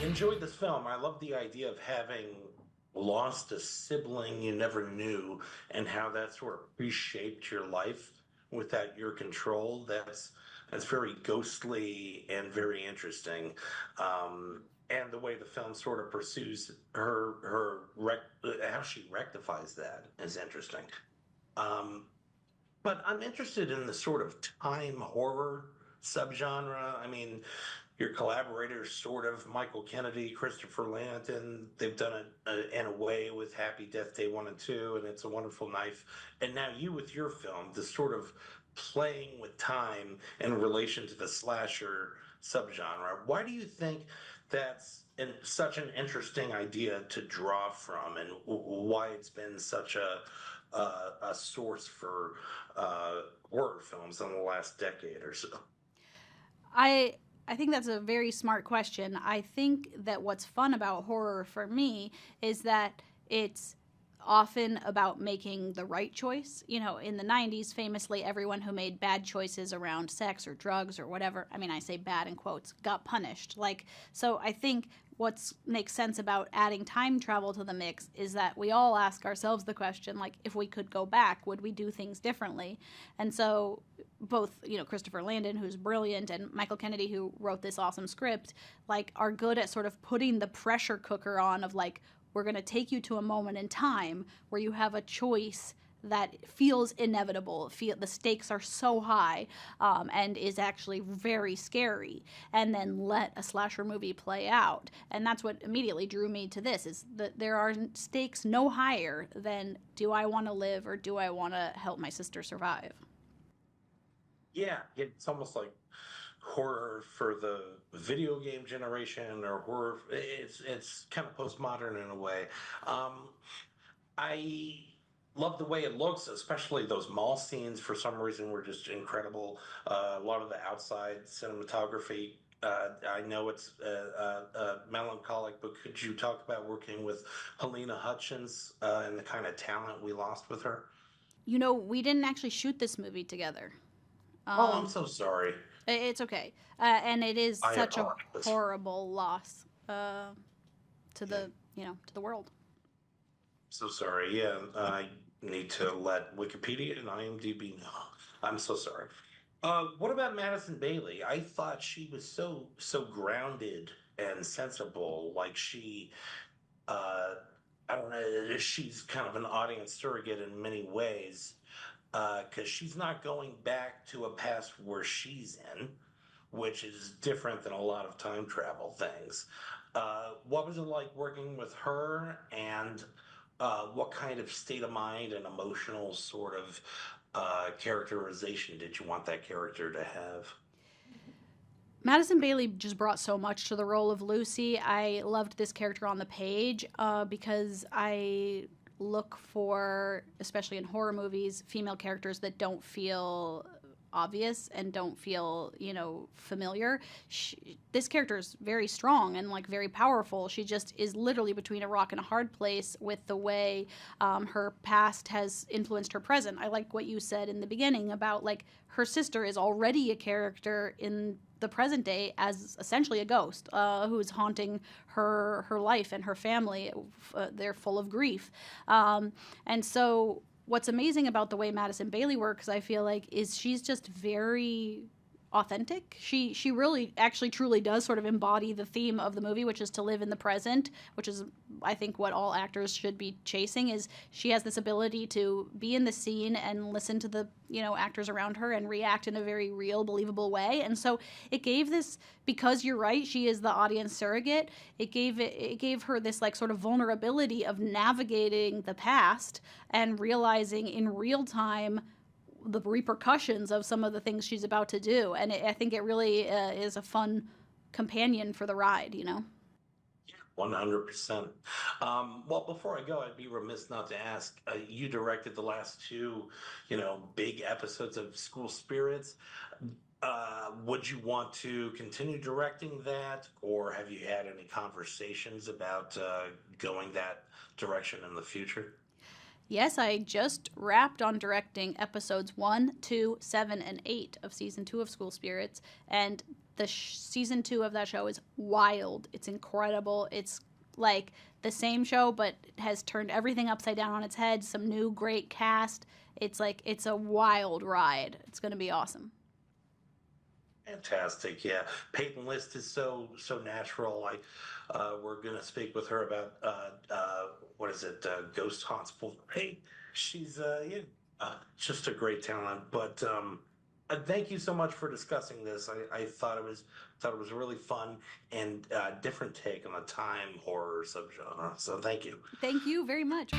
enjoyed this film. I love the idea of having lost a sibling you never knew and how that sort of reshaped your life without your control. That's very ghostly and very interesting. And the way the film sort of pursues how she rectifies that is interesting. Um, but I'm interested in the sort of time horror subgenre. I mean, your collaborators, sort of Michael Kennedy, Christopher Landon, they've done it in a way with Happy Death Day 1 and 2, and It's a Wonderful Knife. And now you with your film, this sort of playing with time in relation to the slasher subgenre. Why do you think such an interesting idea to draw from, and why it's been such a source for horror films in the last decade or so? I I think that's a very smart question. I think that what's fun about horror for me is that it's often about making the right choice. You know, in the 90s, famously, everyone who made bad choices around sex or drugs or whatever, I mean, I say bad in quotes, got punished. Like, so I think what makes sense about adding time travel to the mix is that we all ask ourselves the question, like, if we could go back, would we do things differently? And so both, Christopher Landon, who's brilliant, and Michael Kennedy, who wrote this awesome script, like, are good at sort of putting the pressure cooker on of, like, we're going to take you to a moment in time where you have a choice that feels inevitable. The stakes are so high, and is actually very scary, and then let a slasher movie play out. And that's what immediately drew me to this, is that there are stakes no higher than, do I want to live or do I want to help my sister survive? Yeah, it's almost like horror for the video game generation, or horror. It's kind of postmodern in a way. Um, I love the way it looks, especially those mall scenes. For some reason, were just incredible. A lot of the outside cinematography. I know it's melancholic, but could you talk about working with Helena Hutchins and the kind of talent we lost with her? We didn't actually shoot this movie together. Oh, I'm Um, so sorry. it's okay. And it is I such a apologize. horrible loss, to Yeah. the world. So sorry. Yeah, I need to let Wikipedia and IMDb know. I'm so sorry. What about Madison Bailey? I thought she was so grounded and sensible. Like uh, I don't know, she's kind of an audience surrogate in many ways. Because she's not going back to a past where she's in, which is different than a lot of time travel things. What was it like working with her, and what kind of state of mind and emotional sort of characterization did you want that character to have? Madison Bailey just brought so much to the role of Lucy. I loved this character on the page, because I look for, especially in horror movies, female characters that don't feel obvious and don't feel, familiar. This character is very strong and, like, very powerful. She just is literally between a rock and a hard place with the way, her past has influenced her present. I like what you said in the beginning about, like, her sister is already a character in the present day as essentially a ghost, who's haunting her life and her family. They're full of grief, and so what's amazing about the way Madison Bailey works, I feel like, is she's just very authentic. She really actually truly does sort of embody the theme of the movie, which is to live in the present, which is, I think, what all actors should be chasing. Is she has this ability to be in the scene and listen to the, actors around her and react in a very real, believable way. And so it gave this, because you're right, she is the audience surrogate. It gave her this, like, sort of vulnerability of navigating the past and realizing in real time the repercussions of some of the things she's about to do. And I think it really, is a fun companion for the ride. 100%. Well, before I go, I'd be remiss not to ask. You directed the last two, big episodes of School Spirits. Would you want to continue directing that, or have you had any conversations about going that direction in the future? Yes, I just wrapped on directing episodes 1, 2, 7, and 8 of season 2 of School Spirits, and season 2 of that show is wild. It's incredible. It's like the same show, but has turned everything upside down on its head. Some new great cast. It's like it's a wild ride. It's going to be awesome. Fantastic, yeah. Peyton List is so natural. We're gonna speak with her about what is it? Ghost Haunts Wolverine. She's yeah, just a great talent. But thank you so much for discussing this. I thought it was really fun and different take on the time horror subgenre. So thank you. Thank you very much.